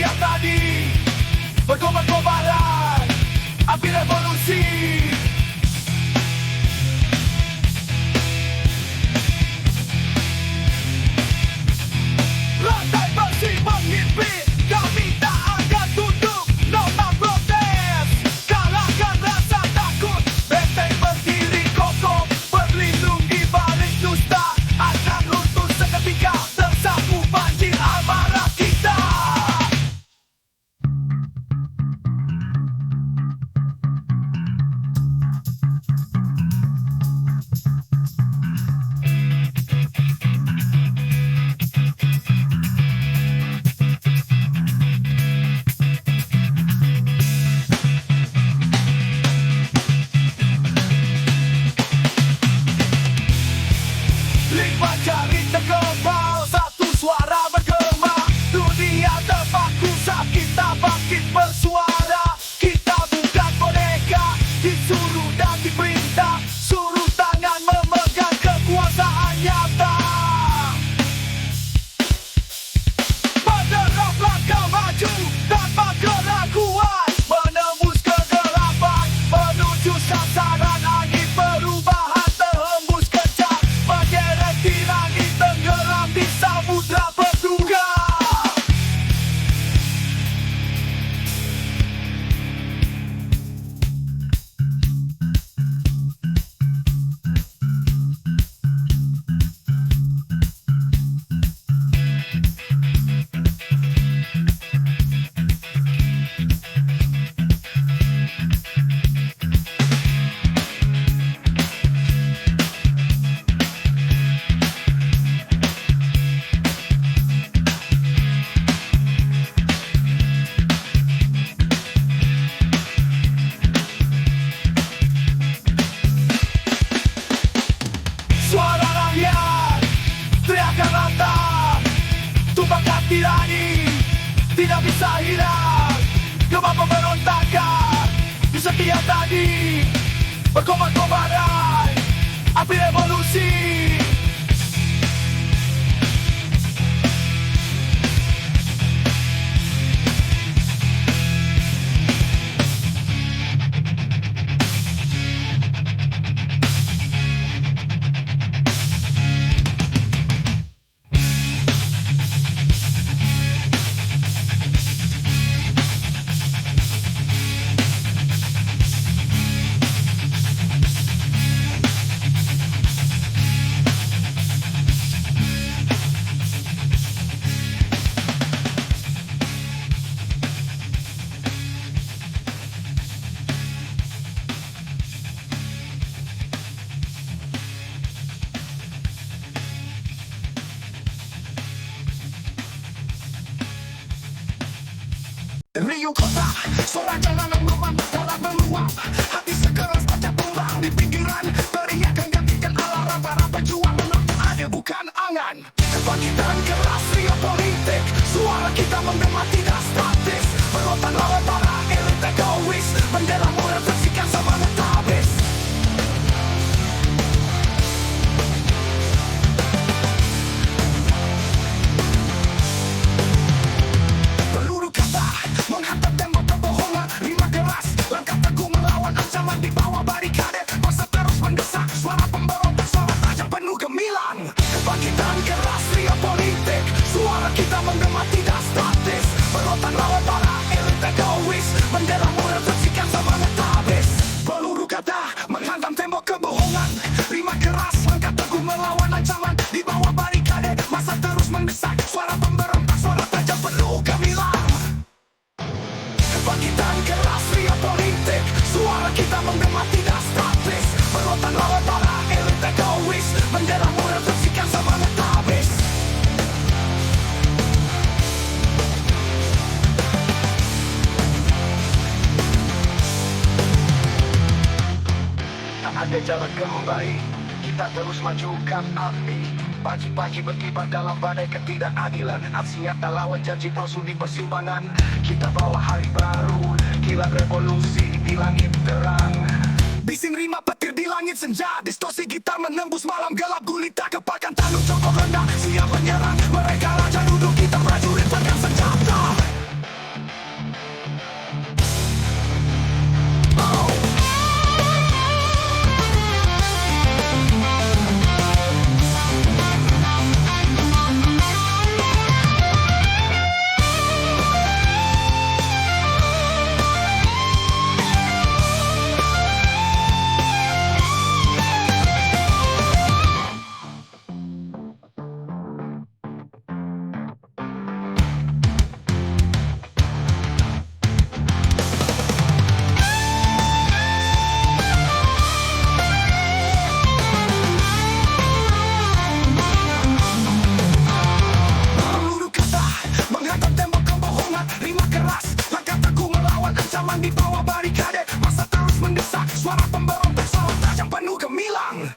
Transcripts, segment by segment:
yang tadi berkobar-kobaran, api revolusi. Rantai besi menghimpit, kami tak akan tunduk, nota protes. Kalahkan rasa takut, benteng berdiri kokoh, berlindung di balik dusta. Akan runtuh seketika, tersapu banjir amarah kita. Lima jari terkebal, satu suara bergema. Dunia terpaku saat kita bangkit bersuara. Kita bukan boneka, disuruh dan diperintah. Suruh tangan memegang kekuasaan nyata. Menerap langkah maju tanpa keraguan, menembus kegelapan menuju sasaran. Angin perubahan terhembus kencang, menyeret di langit, tenggelam di samudra berduka. Suara rakyat, teriakan lantang, tumpahkan tirani, tidak bisa hilang. Gemah pemberontakan di setiap tadi, berkobar-kobaran, api revolusi. Riuh kota, suara jalanan memantap dalam meluap. Hati sekeras baca pulang di pinggiran. Teriakan gantikan alarm para pejuang menang ada bukan angan. Kebangkitan keras riuh politik, suara kita menggema tidak statis. Berontak lawan para elit egois, bendera muda tersikan semangat habis. Peluru kata menghantam tembok kebohongan, rima keras, langkah teguh melawan ancaman di bawah barikade. Masa terus mendesak, suara pemberontak, suara tajam penuh gemilang. Kebangkitan keras riuh politik, suara kita menggema tidak statis. Berontak lawan para elit egois, bendera muda tersikan semangat habis. Peluru kata menghantam tembok kebohongan, rima keras, langkah teguh melawan ancaman di bawah barikade. Masa terus mendesak, suara pemberontak, suara tajam penuh gemilang. Kebangkitan keras riuh politik, suara kita menggema tidak statis. Berontak lawan para elit egois, bendera muda tersikan semangat habis. Tak ada jalan kembali, kita terus majukan api. Pagi-pagi berkibar dalam badai ketidakadilan. Aksi nyata lawan janji palsu di persimpangan. Kita bawa hari baru, kilat revolusi di langit terang. Bising rima petir di langit senja, distorsi gitar menembus malam gelap gulita. Kepalkan tanduk cokok rendah, siap menyerang. Mereka raja duduk, kita prajurit pegang senjata. berjuang di bawah barikade. Masa terus mendesak, suara pemberontak selalu tajam penuh gemilang.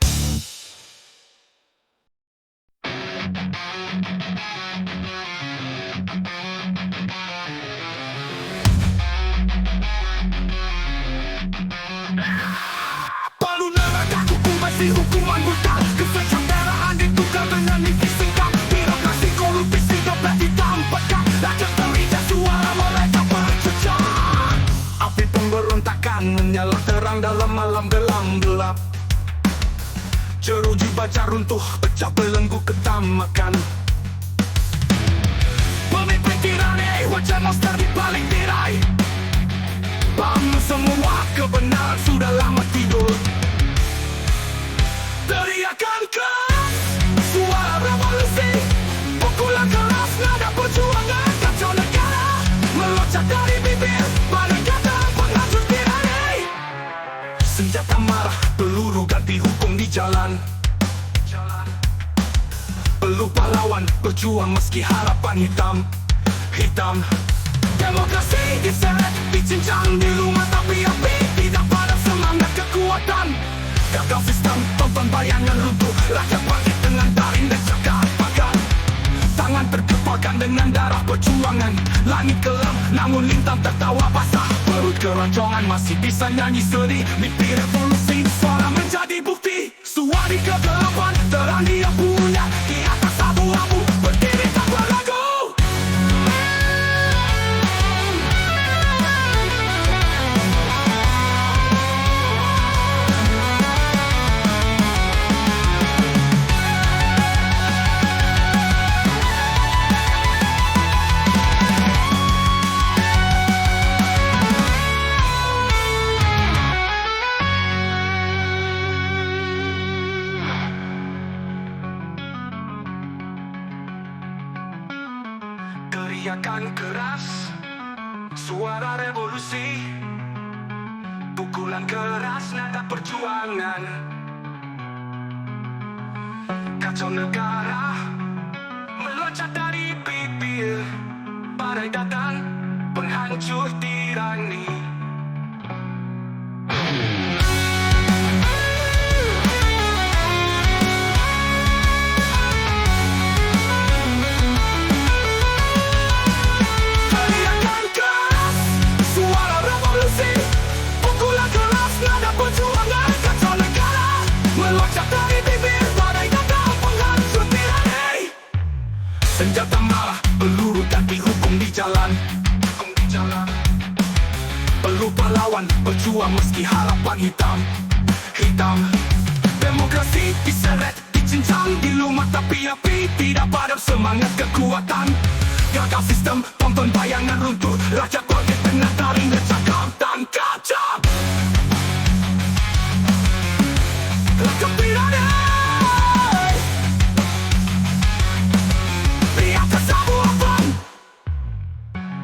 Palu neraka hukum besi, hukuman brutal. Kesejahteraan ditukar dengan mimpi singkat. Birokrasi korupsi dompet hitam pekat. Rakyat terikat, suara mereka bercecah. Api pemberontakan menyala terang dalam malam gelap. Jeruji baja runtuh, pecah belenggu ketamakan. Pemimpin tirani, wajah monster di balik tirai. Bangun semua, kebenaran sudah lama tidur. Teriakan keras, suara revolusi. Pukulan keras, nada perjuangan. Kacau negara, meloncat dari bibir. Badan kata penghancur tirani. Senjata marah, peluru ganti hukum di jalan. Perlu pahlawan, berjuang meski harapan hitam. Demokrasi diseret, dicincang di rumah tapi api tidak pada semangat kekuatan. Gagal sistem, tonton bayangan runtuh. Rakyat bangkit dengan daring dan cakap pagar. Tangan terkepalkan dengan darah perjuangan. Langit kelam, namun lintang tertawa basah. Perut keroncongan masih bisa nyanyi sedih. Mimpi revolusi, suara menjadi bukti. Suara di kegelapan, terang dia punya. Di atas abu-abu, berdiri tanpa ragu. Teriakan keras, suara revolusi. Pukulan keras, nada perjuangan. Kacau negara, meloncat dari bibir. Badai datang, penghancur tirani. Senjata marah, peluru ganti hukum di jalan. Perlu pahlawan, berjuang meski harapan hitam. Demokrasi diseret, dicincang di lumah tapi api tidak padam semangat kekuatan. Gagal sistem, tonton bayangan runtuh. Rakyat bangkit dengan taring dan cakap dan kacap. Rakyat tirani.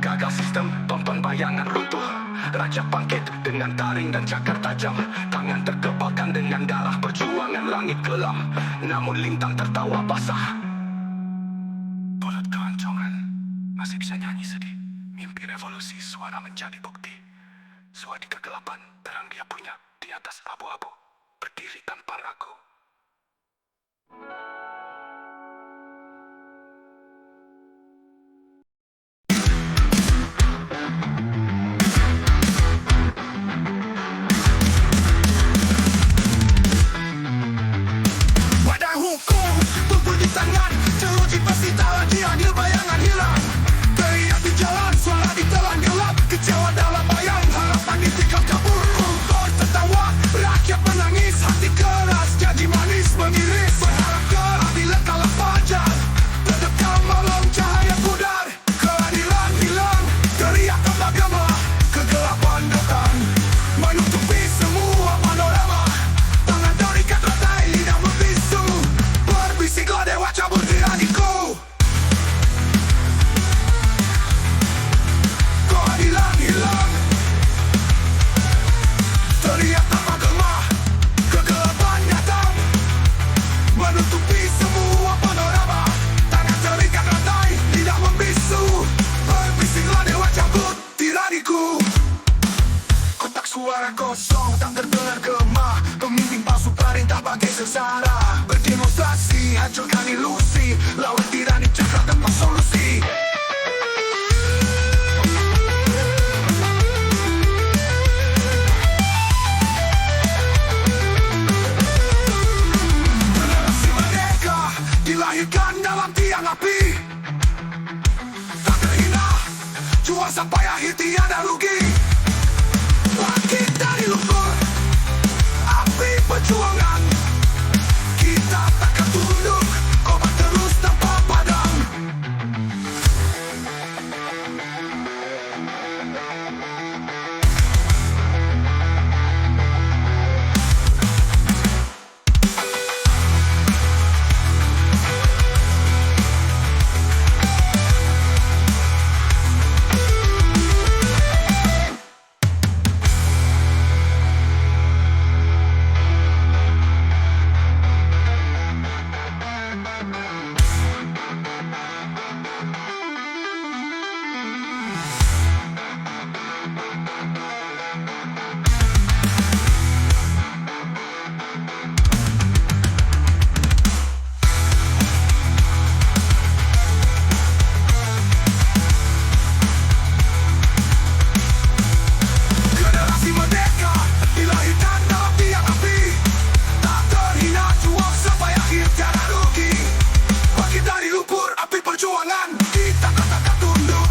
Gagal sistem, tonton bayangan runtuh. Raja bangkit dengan taring dan cakar tajam. Tangan terkepalkan dengan darah perjuangan. Langit kelam, namun lintang tertawa basah. Perut keroncongan masih bisa nyanyi sedih. Mimpi revolusi, suara menjadi bukti. Suara di kegelapan, terang dia punya. Di atas abu-abu, berdiri tanpa ragu. Tangan, jeruji pasti tak lagi adil, bayangan hilang. Teriak di jalan, suara ditelan gelap. Kecewa dalam bayang, harapan ditinggal kabur. Rumput tertawa, rakyat menangis. Hati keras, janji manis mengiris. Berharap suara kosong tak terdengar gema. Pemimpin palsu perintah bagai sengsara. Berdemonstrasi, hancurkan ilusi. Lawan tirani cekal tanpa solusi. Generasi merdeka dilahirkan dalam tiang api. Tak terhina, juang sampai akhir tiada rugi. Bangkit dari lumpur, api perjuangan. Kita takkan tunduk, kobar terus tanpa padam. Generasi merdeka dilahirkan dalam tiang api. Tak terhina, juang sampai akhir tiada rugi. Bangkit dari lumpur, api perjuangan. Kita takkan tunduk,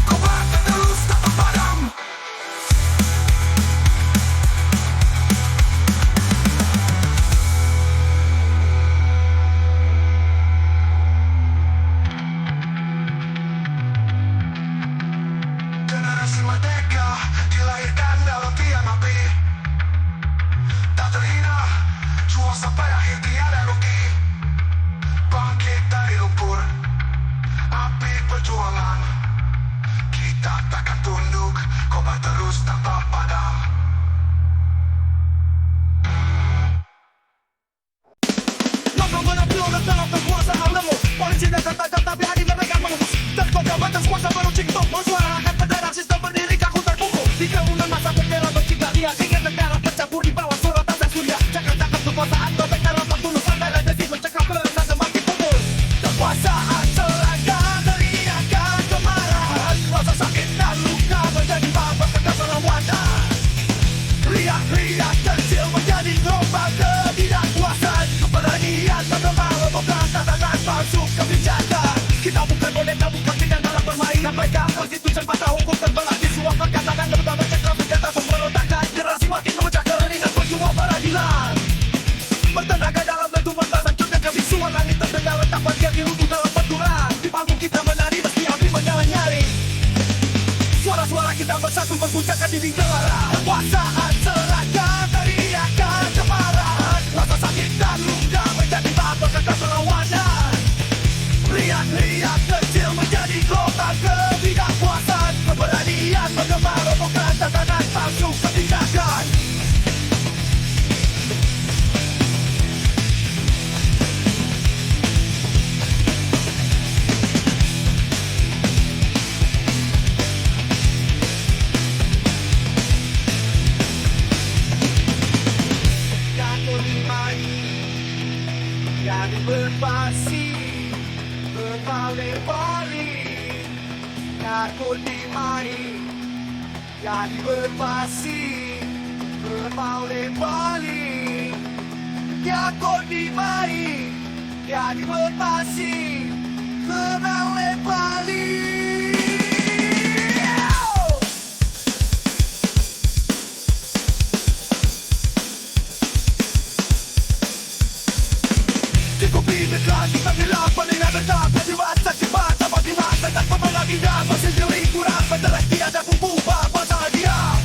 kobar terus tanpa padam. Generasi merdeka dilahirkan dalam tiang api. Tak terhina, juang sampai akhir tiada rugi. Bangkit dari lumpur, api perjuangan. Kita takkan tunduk, kobar terus tanpa padam. Nongkrong menapi orang dalam kekuasaan lemu. Polisi dan tentara tapi hari mereka menghembus. Tergoda batas kuasa baru cingtung. Bersuarakan pendarah sistem berdiri kaku terpukul. Di kerumunan masa bendera berkibar lihat. Ingin negara bercampur di bawah surat azan surya. Cakap-cakap kekuasaan bebek dalam waktu nusantara dan desi mencekam kelas semakin pukul. Kekuasaan serangga teriakan kemarahan. Rasa sakit dan luka menjadi babak kekerasan wadah. Riak-riak kecil menjadi gelombang ketidakpuasan. Keberanian mengemar robohkan tatanan palsu kebijakan. Kita bukan boneka, bukan tidak dalam bermain. Sampaikan konstitusi patah hukum terbelah di suap perkataan dan berbagai cakap senjata pemberontakan. Generasi makin memecah keheningan berjuang peradilan. Bertenaga dalam lentuman hancurkan kebisuan. Langit terdengar retapan yang diruntuh dalam benturan. Di panggung kita menari meski api menyala-nyari. Suara-suara kita bersatu mengguncangkan dinding negara. Kekuasaan serangga teriakan kemarahan. Rasa sakit dan luka menjadi babak kekerasan wadah. Riak-riak kecil menjadi gelombang ketidakpuasan. Keberanian mengemar robohkan tatanan palsu kebijakan. Jadi berpasi, berpaling-paling. Takut dimain. Jadi berpasi, berpaling-paling. Takut dimain. Jadi berpasi, berpaling-paling. Dikupi negara kita bilang pendengar tetap berjiwasa cepat dapat dirasa dan pembelagi dapat sendiri kurang penderak tiada bumbu bahasa dia.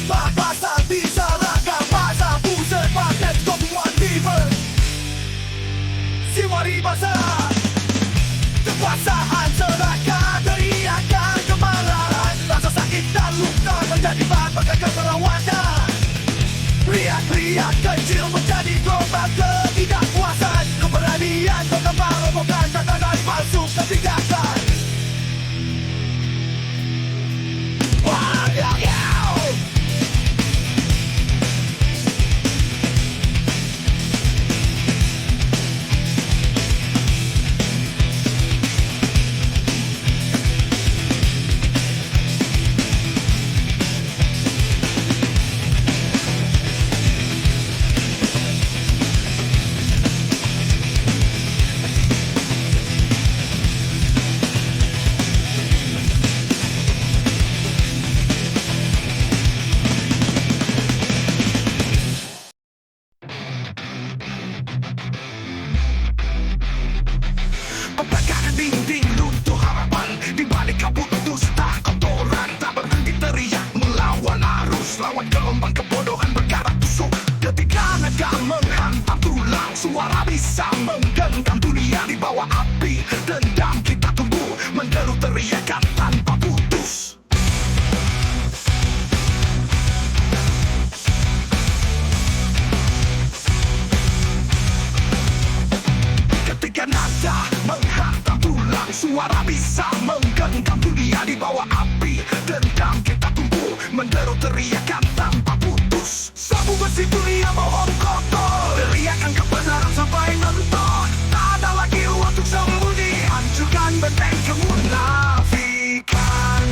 Bahasa bisa ragam bahasa pusat paket komuan liver. Siwari bahasa kekuasaan serangga teriakan kemarahan. Rasa sakit dan luka menjadi babak kekerasan wadah. Riak-riak kecil menjadi gelombang ketidakpuasan. Keberanian mengemar robohkan tatanan palsu kebijakan. Wah, yeah, yeah. teriakan tanpa putus. Ketika nada menghantam tulang, suara bisa menggenggam dunia di bawah api. Dendam kita tumbuh, menderu teriakan tanpa putus. Sabu besi dunia mohon kotor, teriakan kebenaran sampai mentok. Tak ada lagi ruang untuk sembunyi, hancurkan benteng kemunafikan.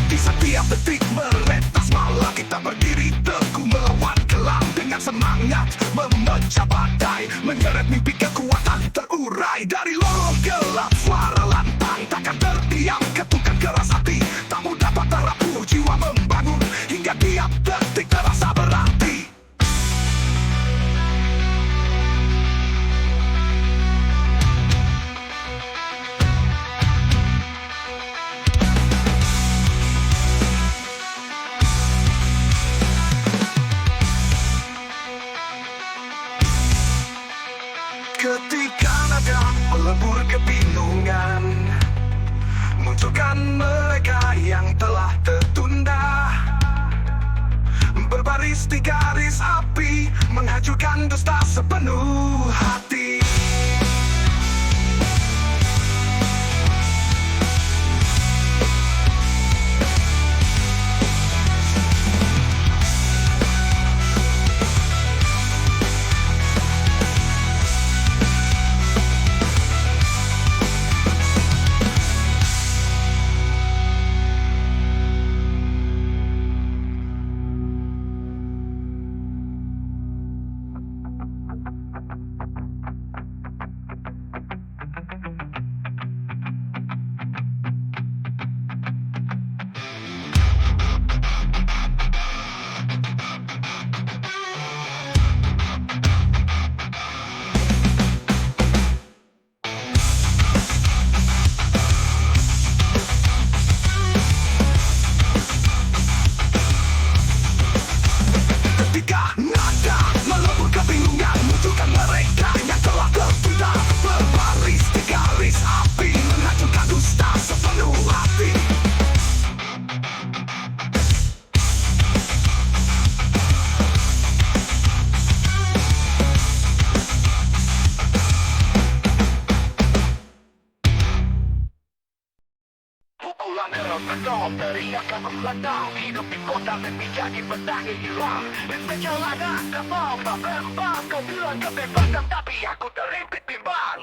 Di setiap detik meretas malam, kita berdiri teguh melawan kelam. Dengan semangat memecah badai, menyeret mimpi kekuatan terurai. Dari lorong gelap suara lantang takkan terdiam, ketukan keras hati tak mudah patah rapuh. Jiwa membangun hingga tiap detik terasa berarti. Ketika nada melebur kebingungan, munculkan mereka yang telah tertunda. Berbaris di garis api, menghancurkan dusta sepenuh hati. Ketika nada melebur kebingungan, munculkan mereka yang telah tertunda. Berbaris di garis api, menghancurkan dusta sepenuh hati. Pukulan derap penom, teriakan membelah. Hidup di kota dan menjadi petani hilang. Perjalanan ke bawah berembang, kau bilang kebebasan tapi aku terlimpit bimbang.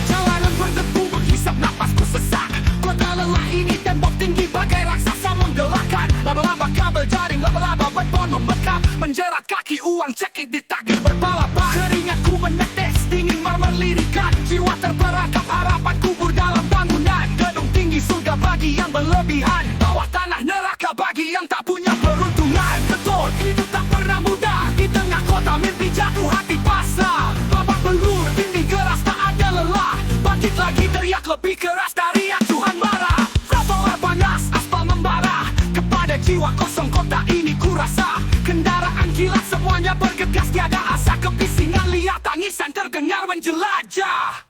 Jalanan berdebu menghisap napasku sesak. Kota lelah ini tembok tinggi bagai raksasa menggelakkan. Laba-laba kabel jaring, laba-laba beton membekap, menjerat kaki uang cekik di takdir berbalapan. Keringatku menetes, dingin marmer lirikan. Jiwa terperangkap, harapan kubur dalam bangunan. Gedung tinggi surga bagi yang berlebihan, bawah tanah neraka bagi yang tak punya peruntungan. Betul, hidup tak pernah mudah. Di tengah kota mimpi jatuh hati pasrah. Babak belur, dinding keras tak ada lelah. Bangkit lagi teriak lebih keras dari yang Tuhan marah. Trotoar panas, aspal membara. Kepada jiwa kosong kota ini kurasa. Kendaraan kilat semuanya bergegas, tiada asa kebisingan. Lihat tangisan terdengar menjelajah.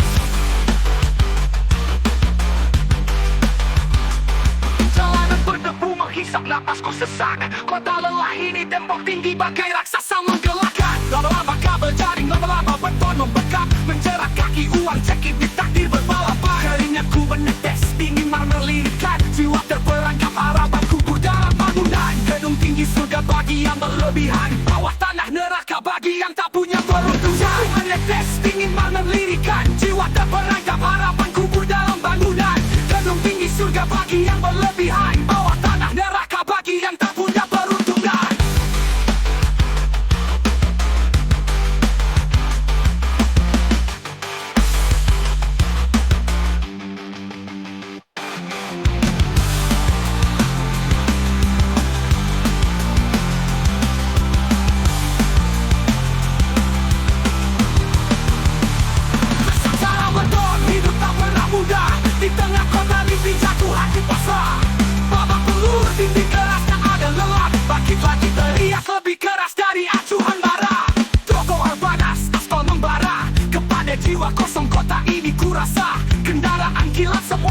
Jalanan berdebu menghisap napasku sesak. Kota lelah ini tembok tinggi bagai raksasa menggelakkan. Laba-laba kabel jaring, laba-laba beton membekap, menjerat kaki uang cekik di takdir berbalapan. Keringatku menetes, dingin marmer lirikan. Jiwa terperangkap, harapan kubur dalam bangunan. Gedung tinggi surga bagi yang berlebihan, bawah tanah neraka bagi yang tak punya peruntungan. Menetes, dingin marmer lirikan. Jiwa terperangkap, harapan kubur dalam bangunan. Gedung tinggi surga bagi yang berlebihan, bawah tanah neraka bagi yang tak punya peruntungan.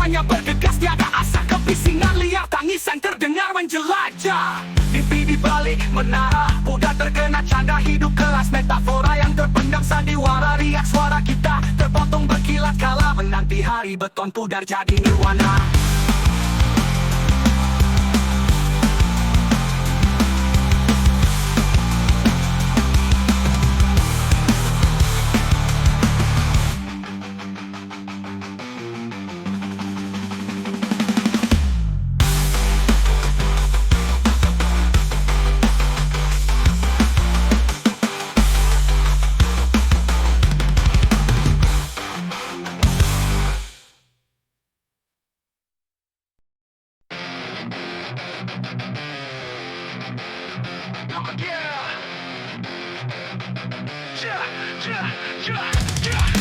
jiwanya bergegas, tiada asa kebisingan liar, tangisan terdengar menjelajah. Mimpi di balik menara, mudah terkena canda hidup kelas, metafora yang terpendam sandiwara, riak suara kita terpotong berkilat kala menanti hari beton pudar jadi nirwana.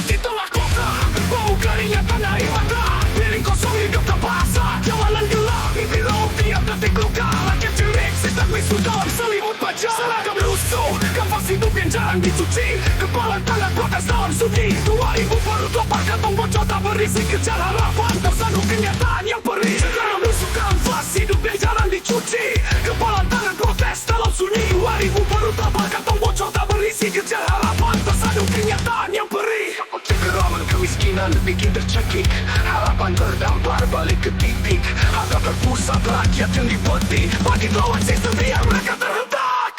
Itulah kota, bau keringat tanah mata, piring kosong hidup terbahasa, jalanan gelap, mimpi laut tiap detik luka, rakyat cerik, sistem misu dalam selimut baja, seragam lusuh, kanvas hidup yang jarang dicuci, kepala tangan protes dalam sunyi, 2000 baru topar kantong bocor tak berisi, kejar harapan, tersandung kenyataan yang perih, sekarang lusuh kanvas hidup yang jarang dicuci, kepala tangan protes dalam sunyi, 2000 baru topar kantong bocor tak berisi, kejar harapan, tersandung kenyataan yang perih. Kegeraman kemiskinan bikin tercekik, harapan terdampar balik ke titik, harga terpusat rakyat yang dipetik, bagi lawan sistem biar mereka terhentak.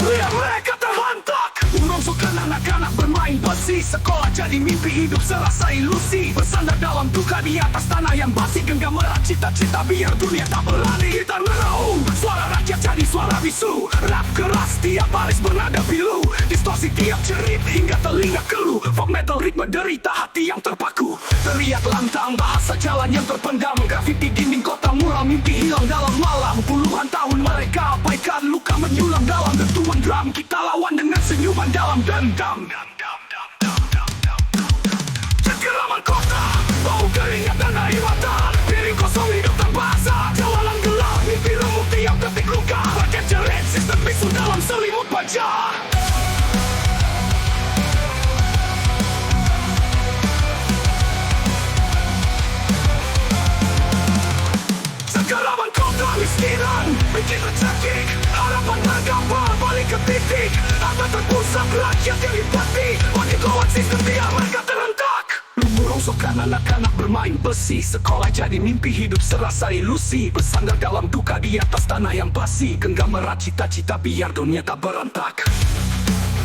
Biar mereka terhentak. Merosokkan anak-anak bermain besi, sekolah jadi mimpi hidup serasa ilusi, bersandar dalam duka di atas tanah yang basi, genggam erat cita-cita biar dunia tak berlari, gitar meraung, suara rakyat jadi suara bisu, rap keras tiap baris bernada pilu, distorsi tiap cerit hingga telinga keluh, folk metal ritme derita hati yang terpaku, teriak lantang bahasa jalan yang terpendam, grafiti dinding kota mural mimpi hilang dalam malam, puluhan tahun mereka abaikan luka menyulam dalam dentuman drum, kita lawan dengan senyuman dalam dendam. Cengkeraman kota, bau keringat dan air mata, piring kosong hidup terbahasa, jalanan gelap, mimpi remuk tiap detik luka, rakyat jerit, sistem bisu dalam selimut baja. Cengkeraman kota, miskinan bikin tercekik, harapan tergambar balik ke titik, harta terpusat rakyat yang dipetik, bagi lawan sistem biar mereka terhentak. Merosokkan anak-anak bermain besi, sekolah jadi mimpi hidup serasa ilusi, bersandar dalam duka di atas tanah yang basi, genggam erat cita-cita biar dunia tak berontak.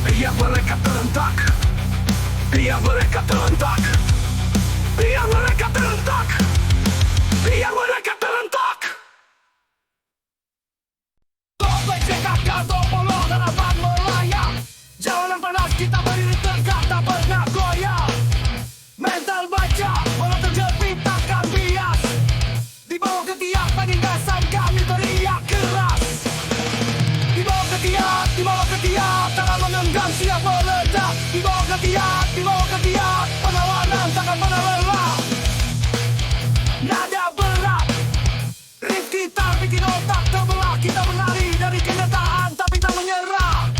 Biar mereka terhentak, biar mereka terhentak, biar mereka terhentak, biar mereka terhentak. Komplek CKK topolog harapan melayang, jalanan panas kita berdiri tegak tak pernah goyang. Mental baja, walau terjepit takkan bias, di bawah ketiak penindasan kami teriak keras. Di bawah ketiak, tangan mengenggam siap meledak. Di bawah ketiak, perlawanan takkan pernah lelah. Nada berat, riff gitar bikin otak terbelah, kita menari dari kenyataan tapi tak menyerah.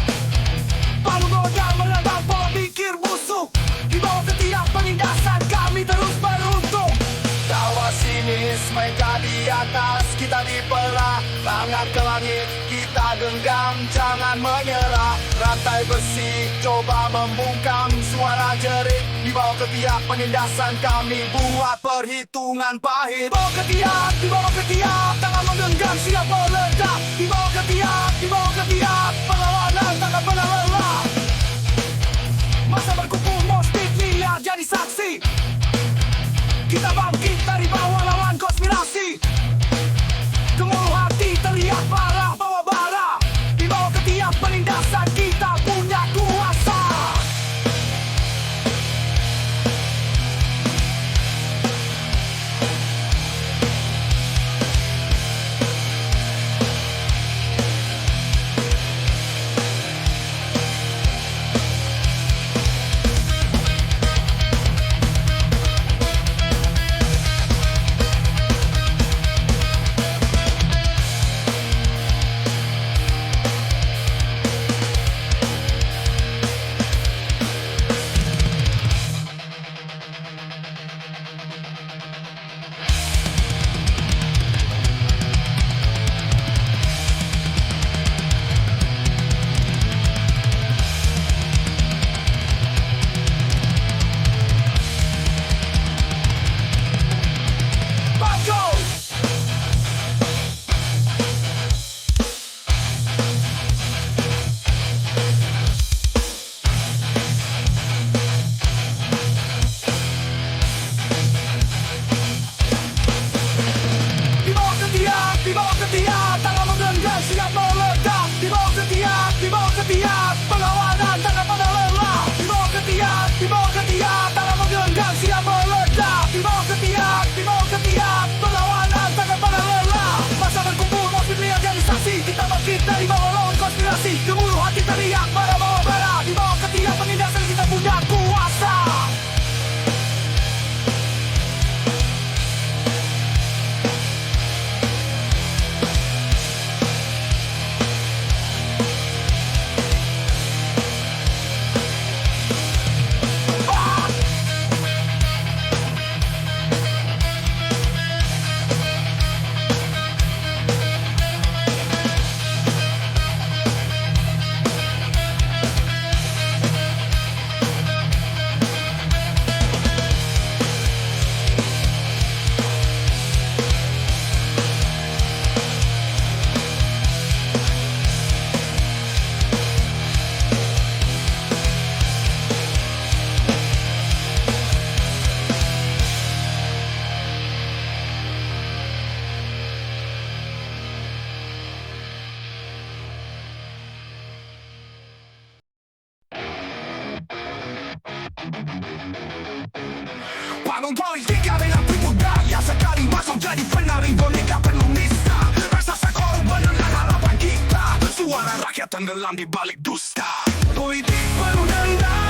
Palu godam meredam pola pikir busuk, di bawah ketiak penindasan kami terus beruntung. Tawa sinis mereka di atas, kita diperah, tangan ke langit kita genggam, jangan menyerah. Rantai besi coba membungkam, suara jerit di bawah ketiak penindasan kami buat perhitungan pahit. Di bawah ketiak, tangan menggenggam siap meledak. Di bawah ketiak, perlawanan takkan pernah lelah. Masa berkumpul mospit liar jadi saksi, kita bangkit dari bawah lawan konspirasi. Gemuruh hati terlihat parah bawa bara, di bawah ketiak penindasan kita punya kuasa. Bangun politika dengan budaya sekali masuk jadi penari boneka penuh nista. Raksasa korban dan harapan kita, suara rakyat tenggelam di balik dusta. Politik penuh dendam,